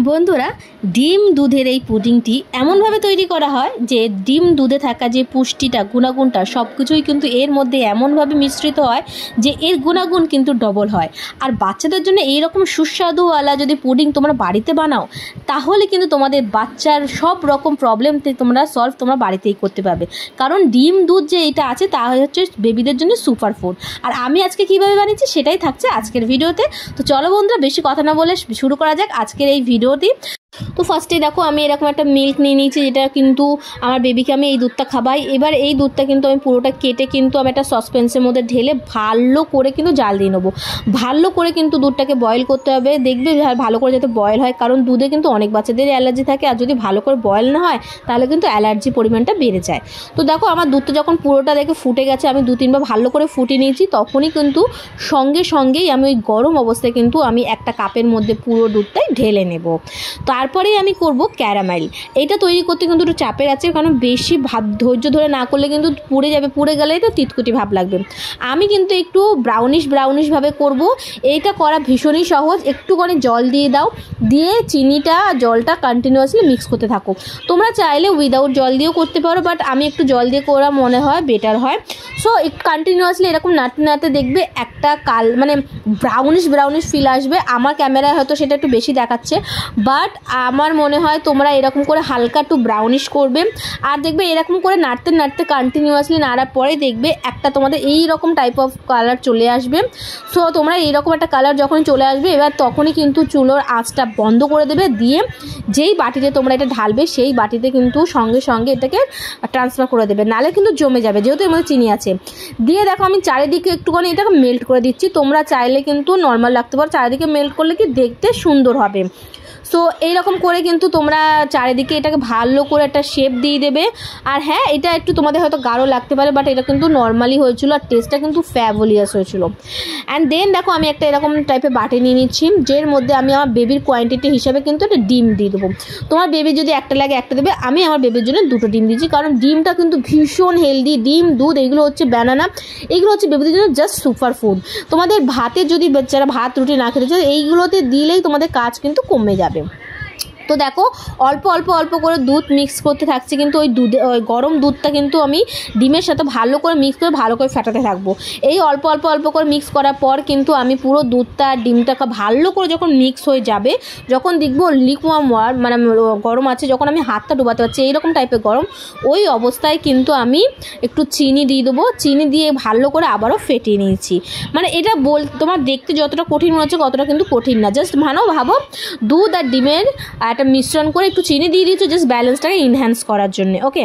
বন্ধুরা, ডিম দুধের এই পুডিংটি এমনভাবে তৈরি করা হয় যে ডিম দুধে থাকা যে পুষ্টিটা, গুণাগুণটা সব কিছুই কিন্তু এর মধ্যে এমনভাবে মিশ্রিত হয় যে এর গুণাগুণ কিন্তু ডবল হয়। আর বাচ্চাদের জন্য এইরকম সুস্বাদুওয়ালা যদি পুডিং তোমরা বাড়িতে বানাও, তাহলে কিন্তু তোমাদের বাচ্চার সব রকম প্রবলেম তোমরা বাড়িতেই করতে পারবে। কারণ ডিম দুধ যে এটা আছে তা হচ্ছে বেবিদের জন্য সুপার ফুড। আর আমি আজকে কীভাবে বানিয়েছি সেটাই থাকছে আজকের ভিডিওতে। তো চলো বন্ধুরা, বেশি কথা না বলে শুরু করা যাক আজকের এই ভিডিওটি। তো ফার্স্টে দেখো আমি এরকম একটা মিল্ক নিয়ে নিয়েছি, যেটা কিন্তু আমার বেবিকে আমি এই দুধটা খাবাই। এবার এই দুধটা কিন্তু আমি পুরোটা কেটে কিন্তু আমি একটা সসপ্যান্সের মধ্যে ঢেলে ভালো করে কিন্তু জাল দিয়ে নেবো। ভালো করে কিন্তু দুধটাকে বয়েল করতে হবে, দেখবে ভালো করে যাতে বয়েল হয়, কারণ দুধে কিন্তু অনেক বাচ্চাদের অ্যালার্জি থাকে, আর যদি ভালো করে বয়েল না হয় তাহলে কিন্তু অ্যালার্জি পরিমাণটা বেড়ে যায়। তো দেখো আমার দুধটা যখন পুরোটা দেখে ফুটে গেছে, আমি 2-3 বার ভালো করে ফুটিয়ে নিয়েছি, তখনই কিন্তু সঙ্গেই আমি ওই গরম অবস্থায় কিন্তু আমি একটা কাপের মধ্যে পুরো দুধটাই ঢেলে নেব। তারপরেই আমি করব ক্যারামেল। এটা তৈরি করতে কিন্তু একটু চাপের আছে, কারণ বেশি ধৈর্য ধরে না করলে কিন্তু পুড়ে যাবে, পুড়ে গেলে তো তিতকুটি ভাব লাগবে। আমি কিন্তু একটু ব্রাউনিশভাবে করব। এইটা করা ভীষণই সহজ। একটুখানি জল দিয়ে দাও, দিয়ে জলটা কন্টিনিউয়াসলি মিক্স করতে থাকো। তোমরা চাইলে উইদাউট জল দিয়েও করতে পারো, বাট আমি একটু জল দিয়ে করা মনে হয় বেটার হয়। সো একটু কন্টিনিউয়াসলি এরকম নাড়তে দেখবে একটা মানে ব্রাউনিশ ফিল আসবে। আমার ক্যামেরায় হয়তো সেটা একটু বেশি দেখাচ্ছে, বাট আমার মনে হয় তোমরা এরকম করে হালকা একটু ব্রাউনিশ করবে। আর দেখবে এরকম করে নাড়তে কন্টিনিউয়াসলি নাড়ার পরে দেখবে একটা তোমাদের এই রকম টাইপ অফ কালার চলে আসবে। সো তোমরা এইরকম একটা কালার যখন চলে আসবে, এবার তখনই কিন্তু চুলোর আঁচটা বন্ধ করে দেবে, দিয়ে যেই বাটিতে তোমরা এটা ঢালবে সেই বাটিতে কিন্তু সঙ্গে এটাকে ট্রান্সফার করে দেবে, নাহলে কিন্তু জমে যাবে, যেহেতু এর মধ্যে চিনি আছে। দিয়ে দেখো আমি চারিদিকে একটুখানি এটাকে মেল্ট করে দিচ্ছি। তোমরা চাইলে কিন্তু নর্মাল রাখতে পারো, চারিদিকে মেল্ট করলে কি দেখতে সুন্দর হবে। সো এইরকম করে কিন্তু তোমরা চারিদিকে এটাকে ভালো করে একটা শেপ দিয়ে দেবে। আর হ্যাঁ, এটা একটু তোমাদের হয়তো গাঢ় লাগতে পারে, বাট এটা কিন্তু নর্মালি হয়েছিল, আর টেস্টটা কিন্তু ফ্যাবুলিয়াস হয়েছিল। অ্যান্ড দেন দেখো আমি একটা এরকম টাইপের বাটি নিয়ে নিচ্ছি, যের মধ্যে আমি আমার বেবির কোয়ান্টিটি হিসাবে কিন্তু একটা ডিম দিয়ে দেবো। তোমার বেবির যদি একটা লাগে একটা দেবে, আমি আমার বেবির জন্য 2টো ডিম দিচ্ছি, কারণ ডিমটা কিন্তু ভীষণ হেলদি। ডিম, দুধ, এগুলো হচ্ছে ব্যানানা, এগুলো হচ্ছে বেবিদের জন্য জাস্ট সুপার ফুড। তোমাদের ভাতে যদি বাচ্চারা ভাত রুটি না খেতে চায়, এইগুলোতে দিলেই তোমাদের কাজ কিন্তু কমে যাবে। তো দেখো অল্প করে দুধ মিক্স করতে থাকছি, কিন্তু ওই গরম দুধটা কিন্তু আমি ডিমের সাথে ভালো করে মিক্স করে ভালো করে ফেটাতে থাকবো। এই অল্প করে মিক্স করার পর কিন্তু আমি পুরো দুধটা ডিমটাকে ভালো করে যখন মিক্স হয়ে যাবে, যখন দেখবো লিকুয়াম মানে গরম আছে, যখন আমি হাতটা ডুবাতে পারছি এইরকম টাইপের গরম, ওই অবস্থায় কিন্তু আমি একটু চিনি দিয়ে দেবো। চিনি দিয়ে ভালো করে আবারও ফেটিয়ে নিয়েছি। মানে এটা তোমার দেখতে যতটা কঠিন মনে হচ্ছে ততটা কিন্তু কঠিন না। জাস্ট ভাবো দুধ আর ডিমের একটা মিশ্রণ করে একটু চিনি দিয়ে দিয়েছো, জাস্ট ব্যালেন্সটাকে ইনহ্যান্স করার জন্য। ওকে,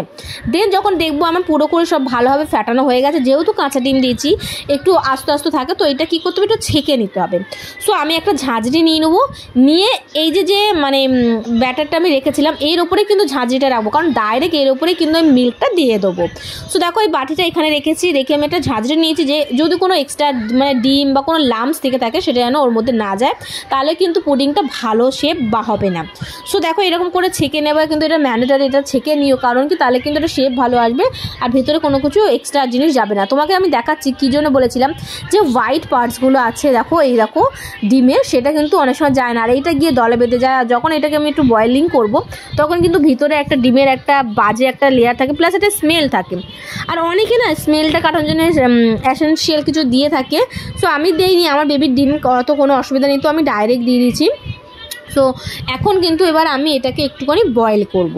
দেন যখন দেখবো আমার পুরো করে সব ভালোভাবে ফেটানো হয়ে গেছে, যেহেতু কাঁচা ডিম দিয়েছি একটু আস্তে থাকে, তো এটা কী করতে হবে, একটু ছেঁকে নিতে হবে। সো আমি একটা ঝাঁঝরি নিয়ে নেবো, নিয়ে এই যে মানে ব্যাটারটা আমি রেখেছিলাম এর ওপরে কিন্তু ঝাঁঝরিটা রাখবো, কারণ ডাইরেক্ট এর ওপরে কিন্তু আমি মিল্কটা দিয়ে দেবো। সো দেখো এই বাটিটা এখানে রেখে আমি একটা ঝাঁঝরি নিয়েছি, যে যদি কোনো এক্সট্রা মানে ডিম বা কোনো লাম্পস থেকে থাকে সেটা যেন ওর মধ্যে না যায়, তাহলে কিন্তু পুডিংটা ভালো শেপ বা হবে না। সো দেখো এরকম করে ছেঁকে নেবে, কিন্তু এটা ম্যান্ডেটরি, এটা ছেঁকে নিও, কারণ কি তাহলে কিন্তু এটা শেপ ভালো আসবে আর ভেতরে কোনো কিছু এক্সট্রা জিনিস যাবে না। তোমাকে আমি দেখাচ্ছি কী জন্য বলেছিলাম, যে হোয়াইট পার্টসগুলো আছে দেখো এই দেখো ডিমের, সেটা কিন্তু অনেক সময় যায় না, আর এইটা গিয়ে দলে বেঁধে যায়। আর যখন এটাকে আমি একটু বয়েলিং করব, তখন কিন্তু ভিতরে একটা ডিমের একটা বাজে একটা লেয়ার থাকে, প্লাস একটা স্মেল থাকে। আর অনেকে না স্মেলটা কাটানোর জন্য এসেনশিয়াল কিছু দিয়ে থাকে। সো আমি দেইনি, আমার বেবির ডিম তো কোনো অসুবিধা নেই, তো আমি ডাইরেক্ট দিয়ে দিয়েছি। সো এখন কিন্তু এবার আমি এটাকে একটুখানি বয়েল করব।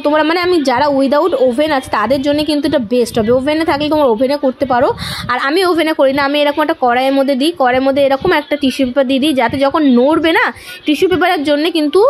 তোমরা মানে আমি যারা উইদাউট ওভেন আছে তাদের জন্য কিন্তু এটা বেস্ট হবে। ওভেনে থাকলে তোমরা ওভেনে করতে পারো, আর আমি ওভেনে করি না, আমি এরকম একটা কড়াইয়ের মধ্যে দিই, কড়াইয়ের মধ্যে এরকম একটা টিস্যু পেপার দিয়ে দিই, যাতে যখন নড়বে না, টিস্যু পেপারের জন্য কিন্তু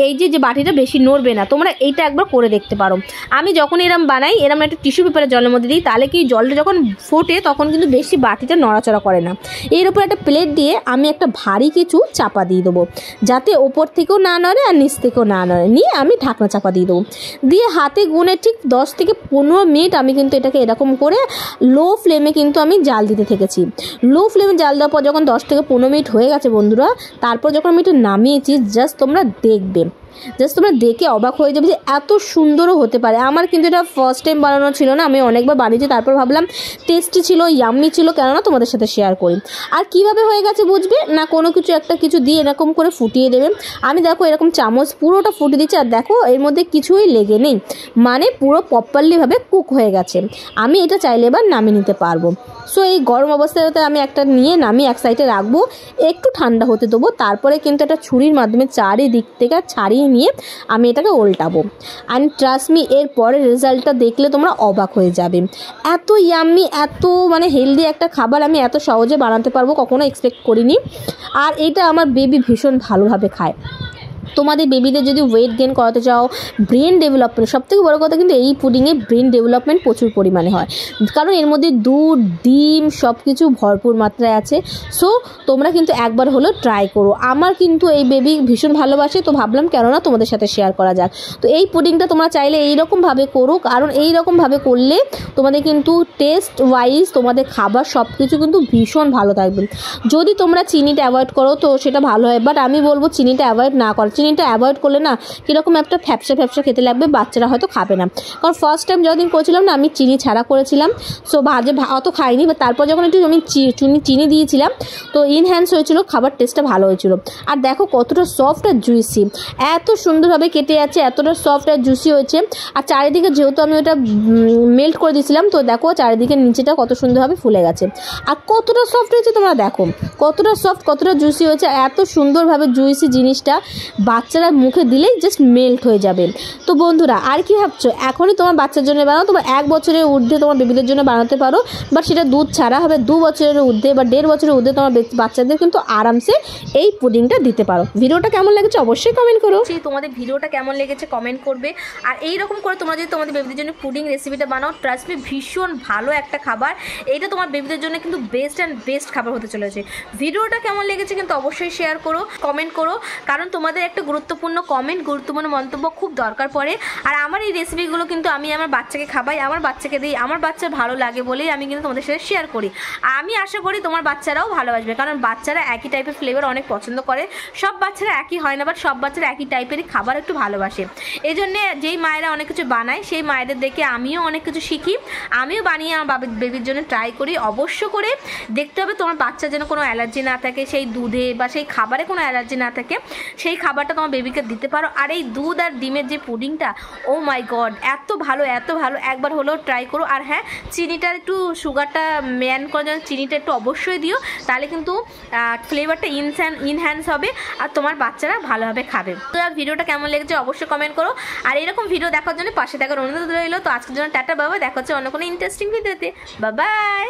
এই যে বাটিটা বেশি নড়বে না। তোমরা এইটা একবার করে দেখতে পারো। আমি যখন এরম বানাই, এরম একটা টিস্যু পেপারের জলের মধ্যে দিই, তাহলে কি জলটা যখন ফোটে তখন কিন্তু বেশি বাটিটা নড়াচড়া করে না। এর উপর একটা প্লেট দিয়ে আমি একটা ভারী কিছু চাপা দিয়ে দেবো, যাতে ওপর থেকেও না নড়ে আর নিচ থেকেও না নড়ে। নিয়ে আমি ঢাকনা চাপা দিয়ে দেবো, দিয়ে হাতে গুনে ঠিক 10 থেকে 15 মিনিট আমি কিন্তু এটাকে এরকম করে লো ফ্লেমে কিন্তু আমি জাল দিতে থেকেছি। লো ফ্লেমে জাল দেওয়ার পর যখন 10 থেকে 15 মিনিট হয়ে গেছে বন্ধুরা, তারপর যখন আমি এটা নামিয়েছি, জাস্ট তোমরা দেখবে জাস্ট তোমরা দেখে অবাক হয়ে যাবে যে এত সুন্দরও হতে পারে। আমার কিন্তু এটা ফার্স্ট টাইম বানানো ছিল না, আমি অনেকবার বানিয়েছি, তারপর ভাবলাম টেস্টি ছিল, ইয়াম্মি ছিল, কেননা তোমাদের সাথে শেয়ার করি। আর কিভাবে হয়ে গেছে বুঝবে না, কোনো কিছু দিয়ে এরকম করে ফুটিয়ে দেবে। আমি দেখো এরকম চামচ পুরোটা ফুটিয়ে দিচ্ছি, আর দেখো এর মধ্যে কিছুই লেগে নেই, মানে পুরো প্রপারলিভাবে কুক হয়ে গেছে। আমি এটা চাইলে এবার নামিয়ে নিতে পারবো। সো এই গরম অবস্থাতে আমি একটা নিয়ে নামিয়ে এক সাইডে রাখবো, একটু ঠান্ডা হতে দেবো, তারপরে কিন্তু একটা ছুরির মাধ্যমে চারিদিক থেকে ছাড়িয়ে নিয়ে আমি এটাকে উল্টাবো। অ্যান্ড ট্রাস্ট মি, এর পরের রেজাল্টটা দেখলে তোমরা অবাক হয়ে যাবে। এত ইয়াম্মি, এত মানে হেলদি একটা খাবার আমি এত সহজে বানাতে পারবো কখনো এক্সপেক্ট করিনি। আর এটা আমার বেবি ভীষণ ভালোভাবে খায়। তোমাদের বেবিদের যদি ওয়েট গেইন করাতে চাও, ব্রেন ডেভেলপমেন্ট, সবথেকে বড় কথা কিন্তু এই পুডিংয়ে ব্রেন ডেভেলপমেন্ট প্রচুর পরিমাণে হয়, কারণ এর মধ্যে দুধ, ডিম সব কিছু ভরপুর মাত্রায় আছে। সো তোমরা কিন্তু একবার হলেও ট্রাই করো। আমার কিন্তু এই বেবি ভীষণ ভালোবাসে, তো ভাবলাম কেননা তোমাদের সাথে শেয়ার করা যাক। তো এই পুডিংটা তোমরা চাইলে এইরকমভাবে করো, কারণ এইরকমভাবে করলে তোমাদের কিন্তু টেস্ট ওয়াইজ তোমাদের খাবার সব কিছু কিন্তু ভীষণ ভালো থাকবে। যদি তোমরা চিনিটা অ্যাভয়েড করো তো সেটা ভালো হয়, বাট আমি বলবো চিনিটা অ্যাভয়েড না করো। চিনিটা অ্যাভয়েড করলে না কীরকম একটা ফ্যাপসা খেতে লাগবে, বাচ্চারা হয়তো খাবে না। কারণ ফার্স্ট টাইম যতদিন করেছিলাম না, আমি চিনি ছাড়া করেছিলাম, সো অত খাইনি। বা তারপর যখন একটু আমি চিনি দিয়েছিলাম তো ইনহ্যান্স হয়েছিল, খাবার টেস্টটা ভালো হয়েছিল। আর দেখো কতটা সফট আর জুইসি, এত সুন্দরভাবে কেটে যাচ্ছে, এতটা সফট আর জুইসি হয়েছে। আর চারিদিকে যেহেতু আমি ওটা মেল্ট করে দিয়েছিলাম, তো দেখো চারিদিকে নিচেটা কত সুন্দরভাবে ফুলে গেছে। আর কতটা সফট হয়েছে তোমরা দেখো, কতটা সফট, কতটা জুইসি হয়েছে। এত সুন্দরভাবে জুইসি জিনিসটা বাচ্চারা মুখে দিলেই জাস্ট মেল্ট হয়ে যাবে। তো বন্ধুরা আর কি ভাবছো, এখনই তোমার বাচ্চার জন্য বানাও। তোমার 1 বছরের ঊর্ধ্বে তোমার বেবিদের জন্য বানাতে পারো, বাট সেটা দুধ ছাড়া হবে। 2 বছরের ঊর্ধ্বে বা 1.5 বছরের ঊর্ধ্বে তোমার বাচ্চাদের কিন্তু আরামসে এই পুডিংটা দিতে পারো। ভিডিওটা কেমন লেগেছে অবশ্যই কমেন্ট করো। তোমাদের ভিডিওটা কেমন লেগেছে কমেন্ট করবে। আর এইরকম করে তোমরা যদি তোমাদের বেবিদের জন্য পুডিং রেসিপিটা বানাও, ট্রাস্ট মি ভীষণ ভালো একটা খাবার। এইটা তোমার বেবিদের জন্য কিন্তু বেস্ট খাবার হতে চলেছে। ভিডিওটা কেমন লেগেছে কিন্তু অবশ্যই শেয়ার করো, কমেন্ট করো, কারণ তোমাদের একটা গুরুত্বপূর্ণ কমেন্ট, গুরুত্বপূর্ণ মন্তব্য খুব দরকার পড়ে। আর আমার এই রেসিপিগুলো কিন্তু আমি আমার বাচ্চাকে খাবাই, আমার বাচ্চাকে দিই, আমার বাচ্চার ভালো লাগে বলেই আমি কিন্তু তোমাদের সাথে শেয়ার করি। আমি আশা করি তোমার বাচ্চারাও ভালোবাসবে, কারণ বাচ্চারা একই টাইপের ফ্লেভার অনেক পছন্দ করে। সব বাচ্চারা একই হয় না, বাট সব বাচ্চারা একই টাইপেরই খাবার একটু ভালোবাসে। এই জন্যে যেই মায়েরা অনেক কিছু বানায়, সেই মায়েদের দেখে আমিও অনেক কিছু শিখি, আমিও বানিয়ে আমার বেবির জন্য ট্রাই করি। অবশ্য করে দেখতে হবে তোমার বাচ্চার যেন কোনো অ্যালার্জি না থাকে, সেই দুধে বা সেই খাবারে কোনো অ্যালার্জি না থাকে, সেই খাবারটা তোমার বেবিকে দিতে পারো। আর এই দুধ আর ডিমের যে পুডিংটা, ও মাই গড, এত ভালো, একবার হলেও ট্রাই করো। আর হ্যাঁ, চিনিটা একটু, সুগারটা ম্যান করার জন্য চিনিটা একটু অবশ্যই দিও, তাহলে কিন্তু ফ্লেভারটা ইনহ্যান্স হবে আর তোমার বাচ্চারা ভালোভাবে খাবে। তো ভিডিওটা কেমন লেগেছে অবশ্যই কমেন্ট করো। আর এরকম ভিডিও দেখার জন্য পাশে থাকার অনুরোধ রইলো। তো আজকের জন্য টাটা, বাবা, দেখা হচ্ছে অন্য কোনো ইন্টারেস্টিং ভিডিওতে। Bye bye.